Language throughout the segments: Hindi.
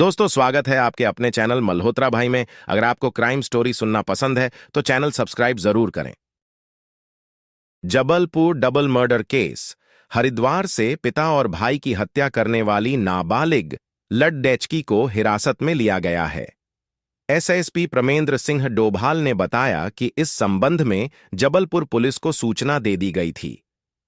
दोस्तों, स्वागत है आपके अपने चैनल मल्होत्रा भाई में। अगर आपको क्राइम स्टोरी सुनना पसंद है तो चैनल सब्सक्राइब जरूर करें। Jabalpur double murder case. Haridwar से पिता और भाई की हत्या करने वाली नाबालिग लड्डेचकी को हिरासत में लिया गया है। एसएसपी प्रमेंद्र सिंह डोभाल ने बताया कि इस संबंध में जबलपुर पुलिस को सूचना दे दी गई थी।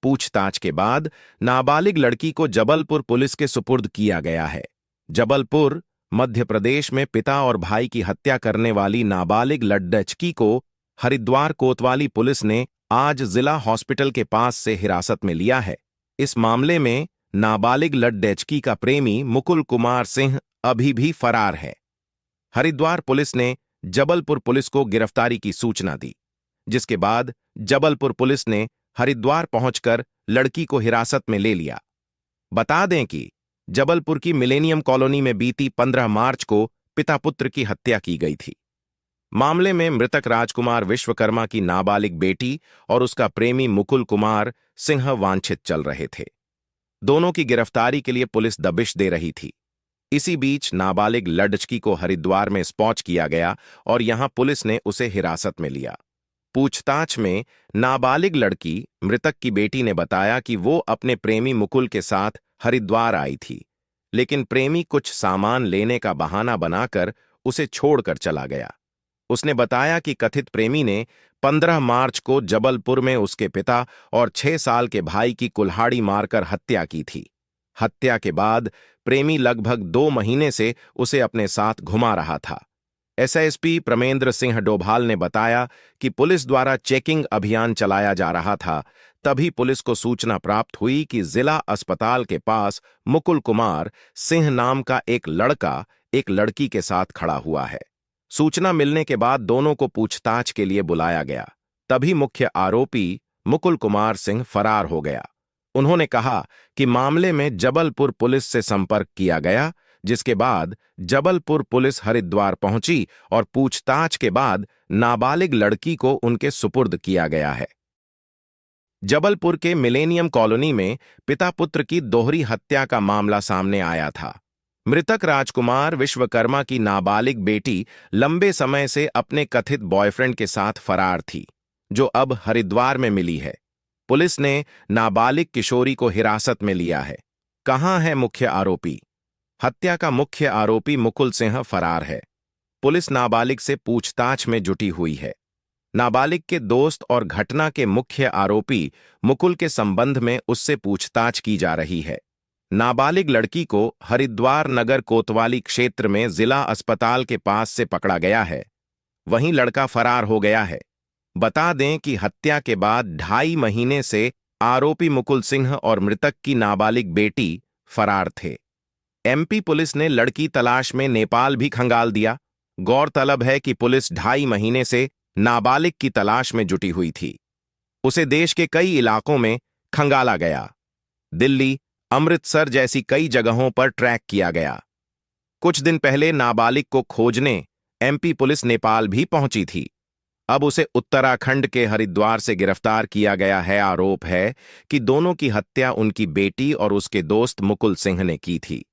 पूछताछ के बाद नाबालिग लड़की को जबलपुर पुलिस के सुपुर्द किया गया है। जबलपुर, मध्य प्रदेश में पिता और भाई की हत्या करने वाली नाबालिग लड्डेचकी को हरिद्वार कोतवाली पुलिस ने आज जिला हॉस्पिटल के पास से हिरासत में लिया है। इस मामले में नाबालिग लड्डेचकी का प्रेमी मुकुल कुमार सिंह अभी भी फरार है। हरिद्वार पुलिस ने जबलपुर पुलिस को गिरफ्तारी की सूचना दी, जिसके बाद जबलपुर पुलिस ने हरिद्वार पहुंचकर लड़की को हिरासत में ले लिया। बता दें कि जबलपुर की मिलेनियम कॉलोनी में बीती 15 मार्च को पिता पुत्र की हत्या की गई थी। मामले में मृतक राजकुमार विश्वकर्मा की नाबालिग बेटी और उसका प्रेमी मुकुल कुमार सिंह वांछित चल रहे थे। दोनों की गिरफ्तारी के लिए पुलिस दबिश दे रही थी। इसी बीच नाबालिग लड्डेचकी को हरिद्वार में स्पॉच किया गया और यहां पुलिस ने उसे हिरासत में लिया। पूछताछ में नाबालिग लड़की मृतक की बेटी ने बताया कि वो अपने प्रेमी मुकुल के साथ हरिद्वार आई थी, लेकिन प्रेमी कुछ सामान लेने का बहाना बनाकर उसे छोड़कर चला गया। उसने बताया कि कथित प्रेमी ने 15 मार्च को जबलपुर में उसके पिता और 6 साल के भाई की कुल्हाड़ी मारकर हत्या की थी। हत्या के बाद प्रेमी लगभग 2 महीने से उसे अपने साथ घुमा रहा था। एसएसपी प्रमेंद्र सिंह डोभाल ने बताया कि पुलिस द्वारा चेकिंग अभियान चलाया जा रहा था। तभी पुलिस को सूचना प्राप्त हुई कि जिला अस्पताल के पास मुकुल कुमार सिंह नाम का एक लड़का एक लड़की के साथ खड़ा हुआ है। सूचना मिलने के बाद दोनों को पूछताछ के लिए बुलाया गया। तभी मुख्य आरोपी मुकुल कुमार सिंह फरार हो गया। उन्होंने कहा कि मामले में जबलपुर पुलिस से संपर्क किया गया, जिसके बाद जबलपुर पुलिस हरिद्वार पहुंची और पूछताछ के बाद नाबालिग लड़की को उनके सुपुर्द किया गया है। जबलपुर के मिलेनियम कॉलोनी में पिता पुत्र की दोहरी हत्या का मामला सामने आया था। मृतक राजकुमार विश्वकर्मा की नाबालिग बेटी लंबे समय से अपने कथित बॉयफ्रेंड के साथ फरार थी, जो अब हरिद्वार में मिली है। पुलिस ने नाबालिग किशोरी को हिरासत में लिया है। कहां है मुख्य आरोपी? हत्या का मुख्य आरोपी मुकुल सिंह फरार है। पुलिस नाबालिग से पूछताछ में जुटी हुई है। नाबालिग के दोस्त और घटना के मुख्य आरोपी मुकुल के संबंध में उससे पूछताछ की जा रही है। नाबालिग लड़की को हरिद्वार नगर कोतवाली क्षेत्र में जिला अस्पताल के पास से पकड़ा गया है। वहीं लड़का फरार हो गया है। बता दें कि हत्या के बाद 2.5 महीने से आरोपी मुकुल सिंह और मृतक की नाबालिग बेटी फरार थे। एमपी पुलिस ने लड़की तलाश में नेपाल भी खंगाल दिया। गौरतलब है कि पुलिस 2.5 महीने से नाबालिग की तलाश में जुटी हुई थी। उसे देश के कई इलाकों में खंगाला गया। दिल्ली, अमृतसर जैसी कई जगहों पर ट्रैक किया गया। कुछ दिन पहले नाबालिग को खोजने एमपी पुलिस नेपाल भी पहुंची थी। अब उसे उत्तराखंड के हरिद्वार से गिरफ्तार किया गया है। आरोप है कि दोनों की हत्या उनकी बेटी और उसके दोस्त मुकुल सिंह ने की थी।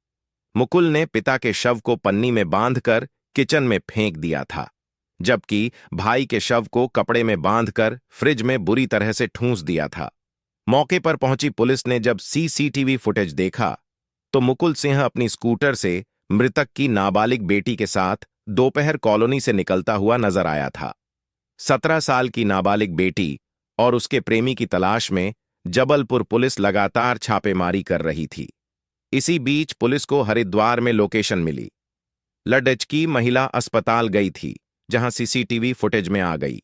मुकुल ने पिता के शव को पन्नी में बांधकर किचन में फेंक दिया था, जबकि भाई के शव को कपड़े में बांधकर फ्रिज में बुरी तरह से ठूंस दिया था। मौके पर पहुंची पुलिस ने जब सीसीटीवी फुटेज देखा तो मुकुल सिंह अपनी स्कूटर से मृतक की नाबालिग बेटी के साथ दोपहर कॉलोनी से निकलता हुआ नजर आया था। 17 साल की नाबालिग बेटी और उसके प्रेमी की तलाश में जबलपुर पुलिस लगातार छापेमारी कर रही थी। इसी बीच पुलिस को हरिद्वार में लोकेशन मिली। लड्डेचकी महिला अस्पताल गई थी, जहां सीसीटीवी फुटेज में आ गई।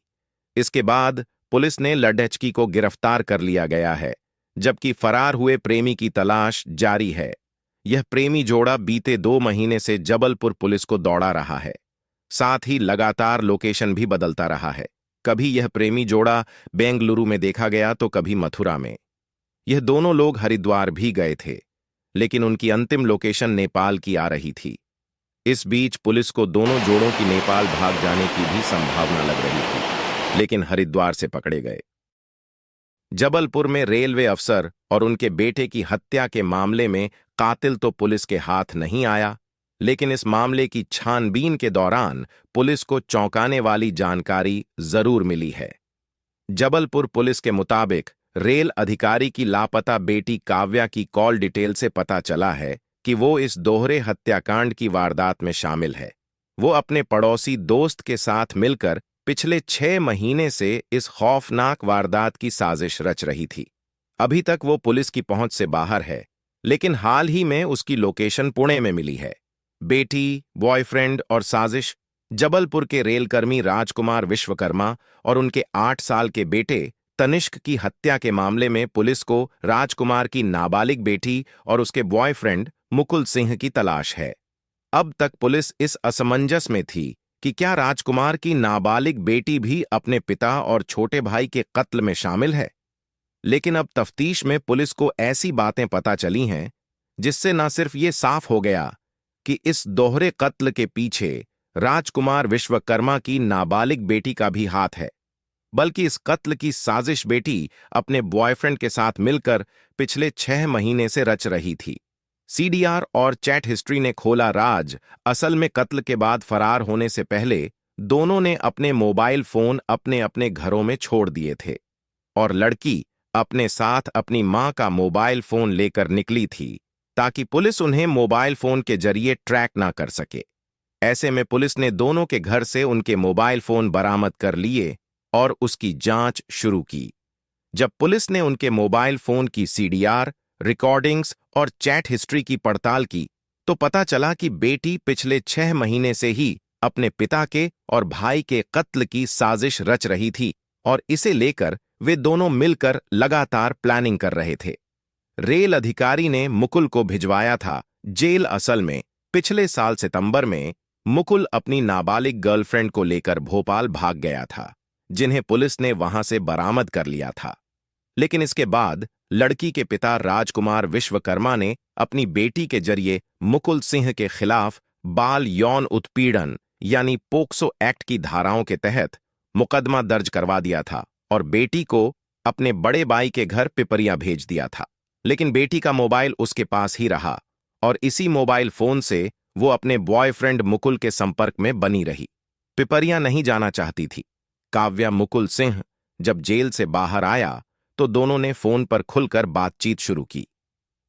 इसके बाद पुलिस ने लड्डेचकी को गिरफ्तार कर लिया गया है, जबकि फरार हुए प्रेमी की तलाश जारी है। यह प्रेमी जोड़ा बीते 2 महीने से जबलपुर पुलिस को दौड़ा रहा है। साथ ही लगातार लोकेशन भी बदलता रहा है। कभी यह प्रेमी जोड़ा बेंगलुरु में देखा गया तो कभी मथुरा में। यह दोनों लोग हरिद्वार भी गए थे, लेकिन उनकी अंतिम लोकेशन नेपाल की आ रही थी। इस बीच पुलिस को दोनों जोड़ों की नेपाल भाग जाने की भी संभावना लग रही थी, लेकिन हरिद्वार से पकड़े गए। जबलपुर में रेलवे अफसर और उनके बेटे की हत्या के मामले में कातिल तो पुलिस के हाथ नहीं आया, लेकिन इस मामले की छानबीन के दौरान पुलिस को चौंकाने वाली जानकारी जरूर मिली है। जबलपुर पुलिस के मुताबिक रेल अधिकारी की लापता बेटी काव्या की कॉल डिटेल से पता चला है कि वो इस दोहरे हत्याकांड की वारदात में शामिल है। वो अपने पड़ोसी दोस्त के साथ मिलकर पिछले 6 महीने से इस खौफनाक वारदात की साजिश रच रही थी। अभी तक वो पुलिस की पहुंच से बाहर है, लेकिन हाल ही में उसकी लोकेशन पुणे में मिली है। बेटी, बॉयफ्रेंड और साजिश। जबलपुर के रेलकर्मी राजकुमार विश्वकर्मा और उनके 8 साल के बेटे तनिष्क की हत्या के मामले में पुलिस को राजकुमार की नाबालिग बेटी और उसके बॉयफ्रेंड मुकुल सिंह की तलाश है। अब तक पुलिस इस असमंजस में थी कि क्या राजकुमार की नाबालिग बेटी भी अपने पिता और छोटे भाई के कत्ल में शामिल है। लेकिन अब तफ्तीश में पुलिस को ऐसी बातें पता चली हैं जिससे न सिर्फ ये साफ हो गया कि इस दोहरे कत्ल के पीछे राजकुमार विश्वकर्मा की नाबालिग बेटी का भी हाथ है, बल्कि इस कत्ल की साजिश बेटी अपने बॉयफ्रेंड के साथ मिलकर पिछले 6 महीने से रच रही थी। सीडीआर और चैट हिस्ट्री ने खोला राज। असल में कत्ल के बाद फरार होने से पहले दोनों ने अपने मोबाइल फोन अपने अपने घरों में छोड़ दिए थे और लड़की अपने साथ अपनी मां का मोबाइल फोन लेकर निकली थी ताकि पुलिस उन्हें मोबाइल फोन के जरिए ट्रैक ना कर सके। ऐसे में पुलिस ने दोनों के घर से उनके मोबाइल फोन बरामद कर लिए और उसकी जांच शुरू की। जब पुलिस ने उनके मोबाइल फोन की सीडीआर, रिकॉर्डिंग्स और चैट हिस्ट्री की पड़ताल की, तो पता चला कि बेटी पिछले 6 महीने से ही अपने पिता के और भाई के कत्ल की साजिश रच रही थी और इसे लेकर वे दोनों मिलकर लगातार प्लानिंग कर रहे थे। रेल अधिकारी ने मुकुल को भिजवाया था जेल। असल में पिछले साल सितंबर में मुकुल अपनी नाबालिग गर्लफ्रेंड को लेकर भोपाल भाग गया था, जिन्हें पुलिस ने वहां से बरामद कर लिया था। लेकिन इसके बाद लड़की के पिता राजकुमार विश्वकर्मा ने अपनी बेटी के जरिए मुकुल सिंह के खिलाफ बाल यौन उत्पीड़न यानी पोक्सो एक्ट की धाराओं के तहत मुकदमा दर्ज करवा दिया था और बेटी को अपने बड़े भाई के घर पिपरिया भेज दिया था। लेकिन बेटी का मोबाइल उसके पास ही रहा और इसी मोबाइल फोन से वो अपने बॉयफ्रेंड मुकुल के संपर्क में बनी रही। पिपरिया नहीं जाना चाहती थी। काव्या मुकुल सिंह जब जेल से बाहर आया तो दोनों ने फोन पर खुलकर बातचीत शुरू की।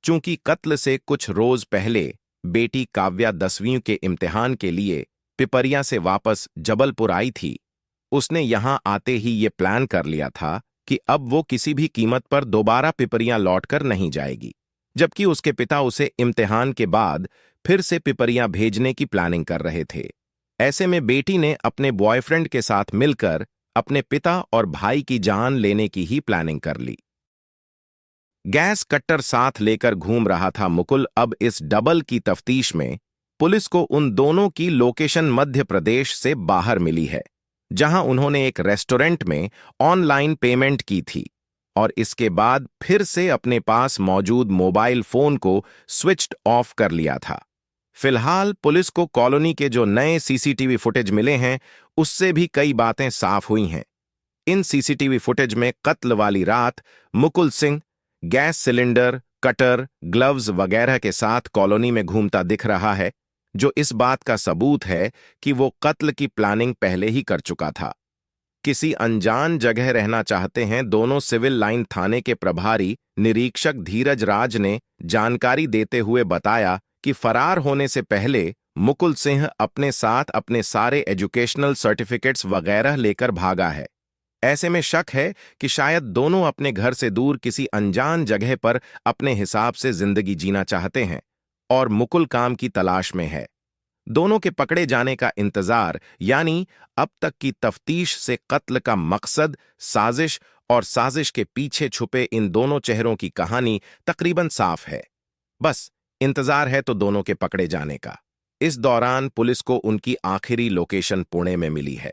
चूंकि कत्ल से कुछ रोज पहले बेटी काव्या 10वीं के इम्तिहान के लिए पिपरिया से वापस जबलपुर आई थी, उसने यहां आते ही ये प्लान कर लिया था कि अब वो किसी भी कीमत पर दोबारा पिपरिया लौटकर नहीं जाएगी, जबकि उसके पिता उसे इम्तिहान के बाद फिर से पिपरिया भेजने की प्लानिंग कर रहे थे। ऐसे में बेटी ने अपने बॉयफ्रेंड के साथ मिलकर अपने पिता और भाई की जान लेने की ही प्लानिंग कर ली। गैस कट्टर साथ लेकर घूम रहा था मुकुल। अब इस डबल की तफ्तीश में पुलिस को उन दोनों की लोकेशन मध्य प्रदेश से बाहर मिली है, जहां उन्होंने एक रेस्टोरेंट में ऑनलाइन पेमेंट की थी और इसके बाद फिर से अपने पास मौजूद मोबाइल फोन को स्विच्ड ऑफ कर लिया था। फिलहाल पुलिस को कॉलोनी के जो नए सीसीटीवी फुटेज मिले हैं उससे भी कई बातें साफ हुई हैं। इन सीसीटीवी फुटेज में कत्ल वाली रात Mukul Singh gas cylinder, cutter, gloves वगैरह के साथ कॉलोनी में घूमता दिख रहा है, जो इस बात का सबूत है कि वो कत्ल की प्लानिंग पहले ही कर चुका था। किसी अनजान जगह रहना चाहते हैं, दोनों सिविल लाइन थाने के प्रभारी निरीक्षक धीरज राज ने जानकारी देते हुए बताया कि फरार होने से पहले मुकुल सिंह अपने साथ अपने सारे एजुकेशनल सर्टिफिकेट्स वगैरह लेकर भागा है। ऐसे में शक है कि शायद दोनों अपने घर से दूर किसी अनजान जगह पर अपने हिसाब से जिंदगी जीना चाहते हैं और मुकुल काम की तलाश में है। दोनों के पकड़े जाने का इंतजार, यानी अब तक की तफ्तीश से कत्ल का मकसद, साजिश और साजिश के पीछे छुपे इन दोनों चेहरों की कहानी तकरीबन साफ है। बस इंतजार है तो दोनों के पकड़े जाने का। इस दौरान पुलिस को उनकी आखिरी लोकेशन पुणे में मिली है।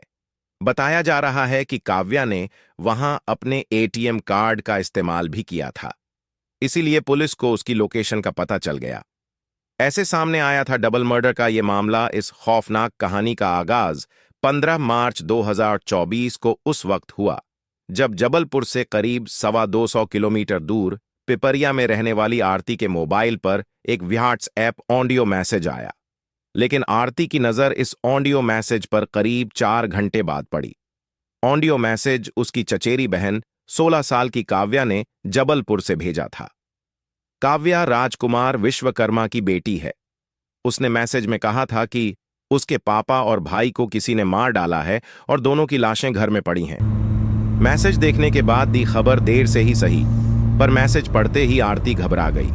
बताया जा रहा है कि काव्या ने वहां अपने एटीएम कार्ड का इस्तेमाल भी किया था, इसीलिए पुलिस को उसकी लोकेशन का पता चल गया। ऐसे सामने आया था डबल मर्डर का ये मामला। इस खौफनाक कहानी का आगाज 15 मार्च 2024 को उस वक्त हुआ जब जबलपुर से करीब 225 किलोमीटर दूर पिपरिया में रहने वाली आरती के मोबाइल पर एक व्हाट्सएप ऑडियो मैसेज आया। लेकिन आरती की नजर इस ऑडियो मैसेज पर करीब 4 घंटे बाद पड़ी। ऑडियो मैसेज उसकी चचेरी बहन 16 साल की काव्या ने जबलपुर से भेजा था। काव्या राजकुमार विश्वकर्मा की बेटी है। उसने मैसेज में कहा था कि उसके पापा और भाई को किसी ने मार डाला है और दोनों की लाशें घर में पड़ी हैं। मैसेज देखने के बाद दी खबर देर से ही सही, पर मैसेज पढ़ते ही आरती घबरा गई।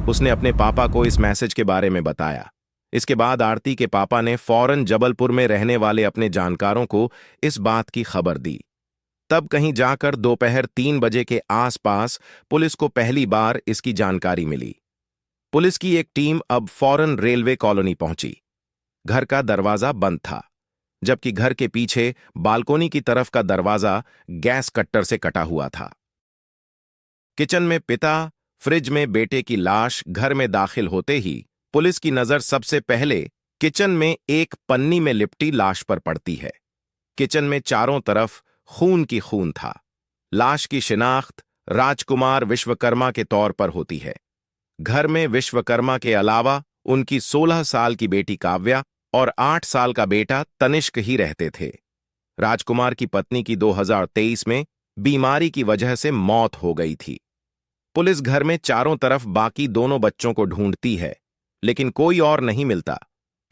उसने अपने पापा को इस मैसेज के बारे में बताया। इसके बाद आरती के पापा ने फौरन जबलपुर में रहने वाले अपने जानकारों को इस बात की खबर दी। तब कहीं जाकर दोपहर 3 बजे के आसपास पुलिस को पहली बार इसकी जानकारी मिली। पुलिस की एक टीम अब फौरन रेलवे कॉलोनी पहुंची। घर का दरवाजा बंद था, जबकि घर के पीछे बालकोनी की तरफ का दरवाजा गैस कट्टर से कटा हुआ था। किचन में पिता, फ्रिज में बेटे की लाश घर में दाखिल होते ही पुलिस की नजर सबसे पहले किचन में एक पन्नी में लिपटी लाश पर पड़ती है। किचन में चारों तरफ खून की खून था। लाश की शिनाख्त राजकुमार विश्वकर्मा के तौर पर होती है। घर में विश्वकर्मा के अलावा उनकी 16 साल की बेटी काव्या और 8 साल का बेटा तनिष्क ही रहते थे। राजकुमार की पत्नी की 2023 में बीमारी की वजह से मौत हो गई थी। पुलिस घर में चारों तरफ बाकी दोनों बच्चों को ढूंढती है, लेकिन कोई और नहीं मिलता।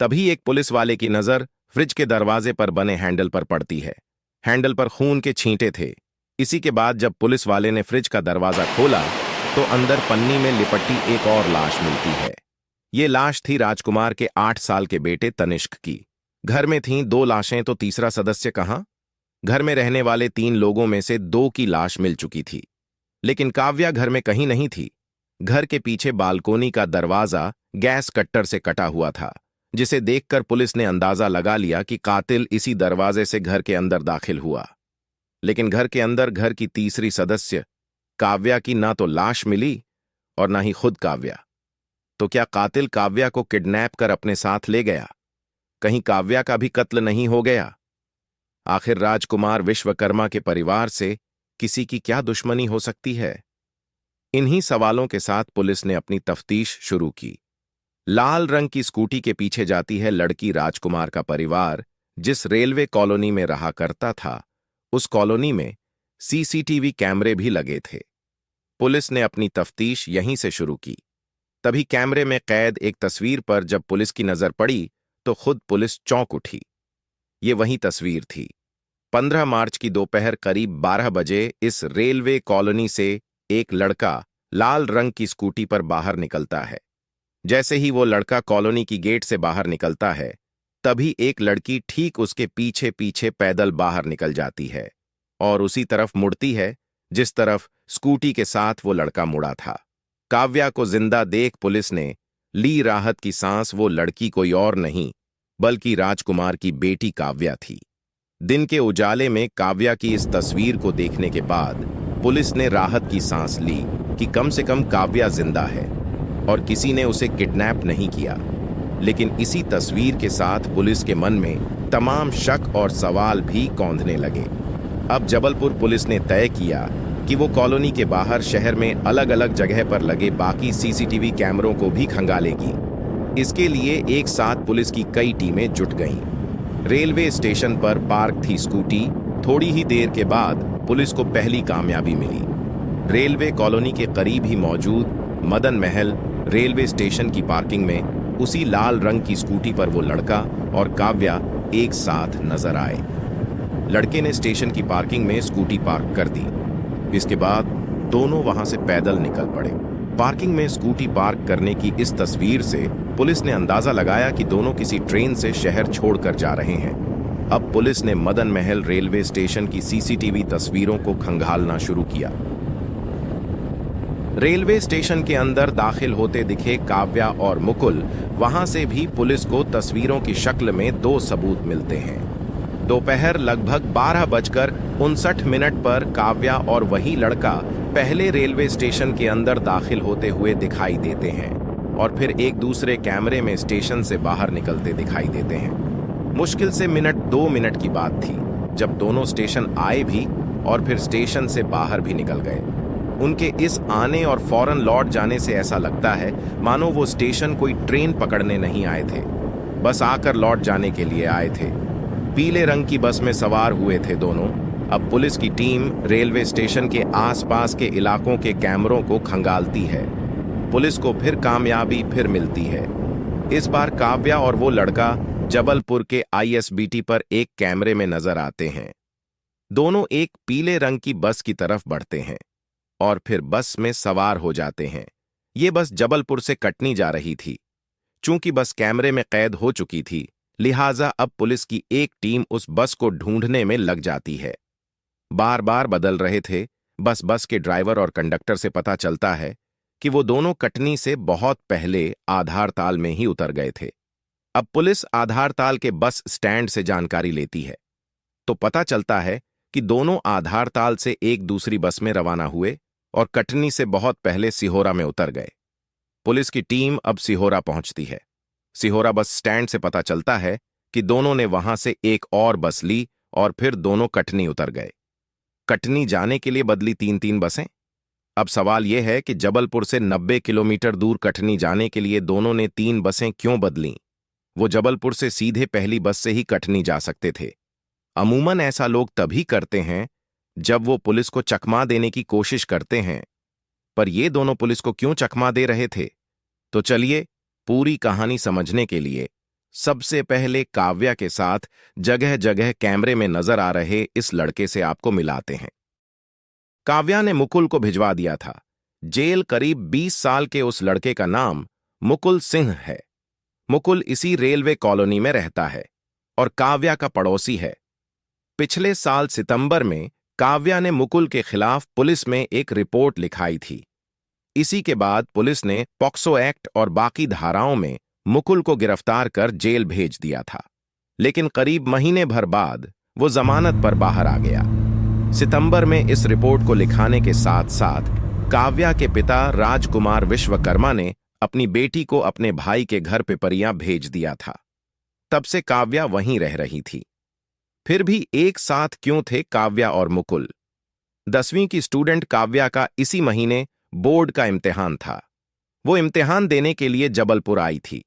तभी एक पुलिस वाले की नजर फ्रिज के दरवाजे पर बने हैंडल पर पड़ती है। हैंडल पर खून के छींटे थे। इसी के बाद जब पुलिस वाले ने फ्रिज का दरवाजा खोला तो अंदर पन्नी में लिपटी एक और लाश मिलती है। ये लाश थी राजकुमार के 8 साल के बेटे तनिष्क की। घर में थीं 2 लाशें, तो तीसरा सदस्य कहां? घर में रहने वाले 3 लोगों में से 2 की लाश मिल चुकी थी, लेकिन काव्या घर में कहीं नहीं थी। घर के पीछे बालकोनी का दरवाजा गैस कट्टर से कटा हुआ था, जिसे देखकर पुलिस ने अंदाजा लगा लिया कि कातिल इसी दरवाजे से घर के अंदर दाखिल हुआ। लेकिन घर के अंदर घर की तीसरी सदस्य काव्या की ना तो लाश मिली और ना ही खुद काव्या। तो क्या कातिल काव्या को किडनैप कर अपने साथ ले गया? कहीं काव्या का भी कत्ल नहीं हो गया? आखिर राजकुमार विश्वकर्मा के परिवार से किसी की क्या दुश्मनी हो सकती है? इन्हीं सवालों के साथ पुलिस ने अपनी तफ्तीश शुरू की। लाल रंग की स्कूटी के पीछे जाती है लड़की राजकुमार का परिवार। जिस रेलवे कॉलोनी में रहा करता था, उस कॉलोनी में सीसीटीवी कैमरे भी लगे थे। पुलिस ने अपनी तफ्तीश यहीं से शुरू की। तभी कैमरे में कैद एक तस्वीर पर जब पुलिस की नजर पड़ी तो खुद पुलिस चौंक उठी। ये वही तस्वीर थी। 15 मार्च की दोपहर करीब 12 बजे इस रेलवे कॉलोनी से एक लड़का लाल रंग की स्कूटी पर बाहर निकलता है। जैसे ही वो लड़का कॉलोनी की गेट से बाहर निकलता है, तभी एक लड़की ठीक उसके पीछे पीछे पैदल बाहर निकल जाती है और उसी तरफ मुड़ती है जिस तरफ स्कूटी के साथ वो लड़का मुड़ा था। काव्या को जिंदा देख पुलिस ने ली राहत की सांस। वो लड़की कोई और नहीं बल्कि राजकुमार की बेटी काव्या थी। दिन के उजाले में काव्या की इस तस्वीर को देखने के बाद पुलिस ने राहत की सांस ली कि कम से कम काव्या जिंदा है और किसी ने उसे किडनैप नहीं किया। लेकिन इसी तस्वीर के साथ पुलिस के मन में तमाम शक और सवाल भी कौंधने लगे। अब जबलपुर पुलिस ने तय किया कि वो कॉलोनी के बाहर शहर में अलग अलग जगह पर लगे बाकी सीसीटीवी कैमरों को भी खंगालेगी। इसके लिए एक साथ पुलिस की कई टीमें जुट गईं। रेलवे स्टेशन पर पार्क थी स्कूटी। थोड़ी ही देर के बाद पुलिस को पहली कामयाबी मिली। रेलवे कॉलोनी के करीब ही मौजूद मदन महल रेलवे स्टेशन की पार्किंग में उसी लाल रंग की स्कूटी पर वो लड़का और काव्या एक साथ नजर आए। लड़के ने स्टेशन की पार्किंग में स्कूटी पार्क कर दी। इसके बाद दोनों वहां से पैदल निकल पड़े। पार्किंग में स्कूटी पार्क करने की इस तस्वीर से पुलिस ने अंदाजा लगाया कि दोनों किसी ट्रेन से शहर छोड़कर जा रहे हैं। अब पुलिस ने मदन महल रेलवे स्टेशन की सीसीटीवी तस्वीरों को खंगालना शुरू किया। रेलवे स्टेशन के अंदर दाखिल होते दिखे काव्या और मुकुल। वहां से भी पुलिस को तस्वीरों की शक्ल में 2 सबूत मिलते हैं। दोपहर लगभग 12:59 पर काव्या और वही लड़का पहले रेलवे स्टेशन के अंदर दाखिल होते हुए दिखाई देते हैं और फिर एक दूसरे कैमरे में स्टेशन से बाहर निकलते दिखाई देते हैं। मुश्किल से 2 मिनट की बात थी जब दोनों स्टेशन आए भी और फिर स्टेशन से बाहर भी निकल गए। उनके इस आने और फौरन लौट जाने से ऐसा लगता है मानो वो स्टेशन कोई ट्रेन पकड़ने नहीं आए थे। बस आकर लौट जाने के लिए आए थे। पीले रंग की बस में सवार हुए थे दोनों। अब पुलिस की टीम रेलवे स्टेशन के आसपास के इलाकों के कैमरों को खंगालती है। पुलिस को फिर कामयाबी फिर मिलती है। इस बार काव्या और वो लड़का जबलपुर के आईएसबीटी पर एक कैमरे में नजर आते हैं। दोनों एक पीले रंग की बस की तरफ बढ़ते हैं और फिर बस में सवार हो जाते हैं। ये बस जबलपुर से कटनी जा रही थी। चूंकि बस कैमरे में कैद हो चुकी थी, लिहाजा अब पुलिस की एक टीम उस बस को ढूंढने में लग जाती है। बार बार बदल रहे थे। बस के ड्राइवर और कंडक्टर से पता चलता है कि वो दोनों कटनी से बहुत पहले आधारताल में ही उतर गए थे। अब पुलिस आधारताल के बस स्टैंड से जानकारी लेती है तो पता चलता है कि दोनों आधारताल से एक दूसरी बस में रवाना हुए और कटनी से बहुत पहले सिहोरा में उतर गए। पुलिस की टीम अब सिहोरा पहुंचती है। सिहोरा बस स्टैंड से पता चलता है कि दोनों ने वहां से एक और बस ली और फिर दोनों कटनी उतर गए। कटनी जाने के लिए बदली 3-3 बसें। अब सवाल यह है कि जबलपुर से 90 किलोमीटर दूर कटनी जाने के लिए दोनों ने 3 बसें क्यों बदलीं? वो जबलपुर से सीधे पहली बस से ही कटनी जा सकते थे। अमूमन ऐसा लोग तभी करते हैं जब वो पुलिस को चकमा देने की कोशिश करते हैं। पर ये दोनों पुलिस को क्यों चकमा दे रहे थे? तो चलिए पूरी कहानी समझने के लिए सबसे पहले काव्या के साथ जगह जगह कैमरे में नजर आ रहे इस लड़के से आपको मिलाते हैं। काव्या ने मुकुल को भिजवा दिया था जेल। करीब 20 साल के उस लड़के का नाम मुकुल सिंह है। मुकुल इसी रेलवे कॉलोनी में रहता है और काव्या का पड़ोसी है। पिछले साल सितंबर में काव्या ने मुकुल के खिलाफ पुलिस में एक रिपोर्ट लिखाई थी। इसी के बाद पुलिस ने पॉक्सो एक्ट और बाकी धाराओं में मुकुल को गिरफ्तार कर जेल भेज दिया था। लेकिन करीब महीने भर बाद वो जमानत पर बाहर आ गया। सितंबर में इस रिपोर्ट को लिखाने के साथ साथ काव्या के पिता राजकुमार विश्वकर्मा ने अपनी बेटी को अपने भाई के घर पिपरिया भेज दिया था। तब से काव्या वहीं रह रही थी। फिर भी एक साथ क्यों थे काव्या और मुकुल? 10वीं की स्टूडेंट काव्या का इसी महीने बोर्ड का इम्तिहान था। वो इम्तिहान देने के लिए जबलपुर आई थी।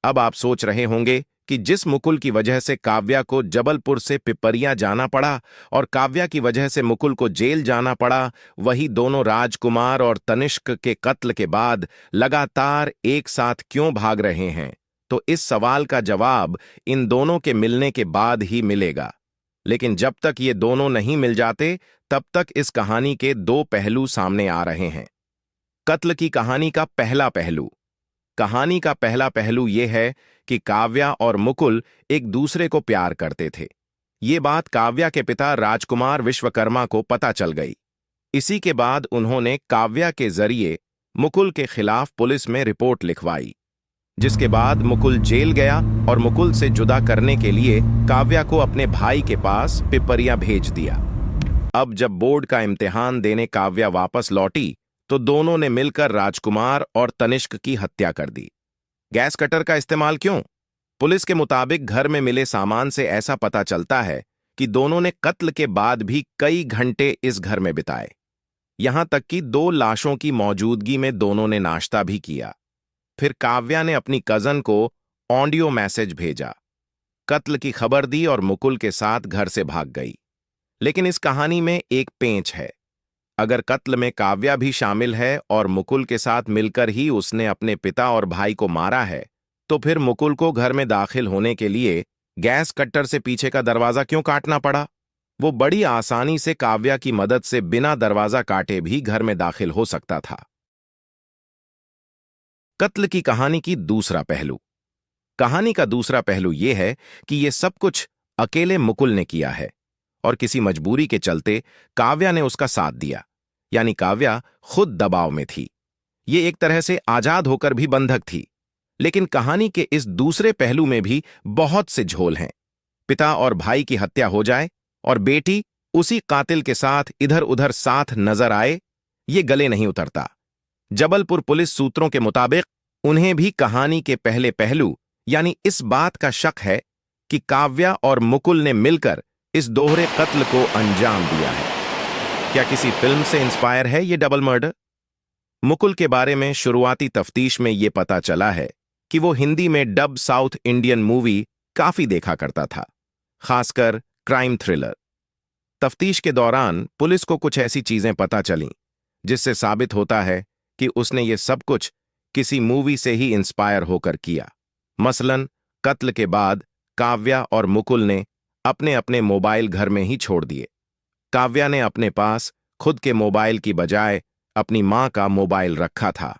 अब आप सोच रहे होंगे कि जिस मुकुल की वजह से काव्या को जबलपुर से पिपरिया जाना पड़ा और काव्या की वजह से मुकुल को जेल जाना पड़ा, वही दोनों राजकुमार और तनिष्क के कत्ल के बाद लगातार एक साथ क्यों भाग रहे हैं? तो इस सवाल का जवाब इन दोनों के मिलने के बाद ही मिलेगा। लेकिन जब तक ये दोनों नहीं मिल जाते तब तक इस कहानी के 2 पहलू सामने आ रहे हैं। कत्ल की कहानी का पहला पहलू। कहानी का पहला पहलू यह है कि काव्या और मुकुल एक दूसरे को प्यार करते थे। ये बात काव्या के पिता राजकुमार विश्वकर्मा को पता चल गई। इसी के बाद उन्होंने काव्या के जरिए मुकुल के खिलाफ पुलिस में रिपोर्ट लिखवाई, जिसके बाद मुकुल जेल गया और मुकुल से जुदा करने के लिए काव्या को अपने भाई के पास पिपरिया भेज दिया। अब जब बोर्ड का इम्तिहान देने काव्या वापस लौटी तो दोनों ने मिलकर राजकुमार और तनिष्क की हत्या कर दी। गैस कटर का इस्तेमाल क्यों? पुलिस के मुताबिक घर में मिले सामान से ऐसा पता चलता है कि दोनों ने कत्ल के बाद भी कई घंटे इस घर में बिताए। यहां तक कि 2 लाशों की मौजूदगी में दोनों ने नाश्ता भी किया। फिर काव्या ने अपनी कजन को ऑडियो मैसेज भेजा, कत्ल की खबर दी और मुकुल के साथ घर से भाग गई। लेकिन इस कहानी में एक पेंच है। अगर कत्ल में काव्या भी शामिल है और मुकुल के साथ मिलकर ही उसने अपने पिता और भाई को मारा है, तो फिर मुकुल को घर में दाखिल होने के लिए गैस कट्टर से पीछे का दरवाजा क्यों काटना पड़ा? वो बड़ी आसानी से काव्या की मदद से बिना दरवाजा काटे भी घर में दाखिल हो सकता था। कत्ल की कहानी की दूसरा पहलू। कहानी का दूसरा पहलू यह है कि यह सब कुछ अकेले मुकुल ने किया है और किसी मजबूरी के चलते काव्या ने उसका साथ दिया। यानी काव्या खुद दबाव में थी। ये एक तरह से आजाद होकर भी बंधक थी। लेकिन कहानी के इस दूसरे पहलू में भी बहुत से झोल हैं। पिता और भाई की हत्या हो जाए और बेटी उसी कातिल के साथ इधर उधर साथ नजर आए, ये गले नहीं उतरता। जबलपुर पुलिस सूत्रों के मुताबिक उन्हें भी कहानी के पहले पहलू यानी इस बात का शक है कि काव्या और मुकुल ने मिलकर इस दोहरे कत्ल को अंजाम दिया है। क्या किसी फिल्म से इंस्पायर है ये डबल मर्डर? मुकुल के बारे में शुरुआती तफ्तीश में ये पता चला है कि वो हिंदी में डब साउथ इंडियन मूवी काफी देखा करता था, खासकर क्राइम थ्रिलर। तफ्तीश के दौरान पुलिस को कुछ ऐसी चीजें पता चलीं जिससे साबित होता है कि उसने ये सब कुछ किसी मूवी से ही इंस्पायर होकर किया। मसलन कत्ल के बाद काव्या और मुकुल ने अपने अपने मोबाइल घर में ही छोड़ दिए। काव्या ने अपने पास खुद के मोबाइल की बजाय अपनी मां का मोबाइल रखा था।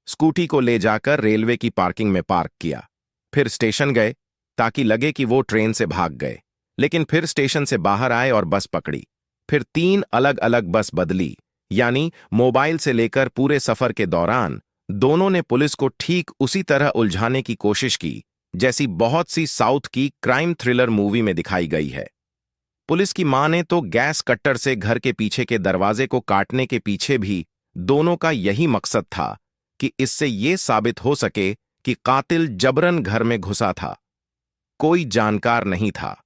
स्कूटी को ले जाकर रेलवे की पार्किंग में पार्क किया, फिर स्टेशन गए ताकि लगे कि वो ट्रेन से भाग गए, लेकिन फिर स्टेशन से बाहर आए और बस पकड़ी। फिर 3 अलग अलग बस बदली, यानी मोबाइल से लेकर पूरे सफर के दौरान दोनों ने पुलिस को ठीक उसी तरह उलझाने की कोशिश की जैसी बहुत सी साउथ की क्राइम थ्रिलर मूवी में दिखाई गई है। पुलिस की मां ने तो गैस कट्टर से घर के पीछे के दरवाजे को काटने के पीछे भी दोनों का यही मकसद था कि इससे ये साबित हो सके कि कातिल जबरन घर में घुसा था, कोई जानकार नहीं था।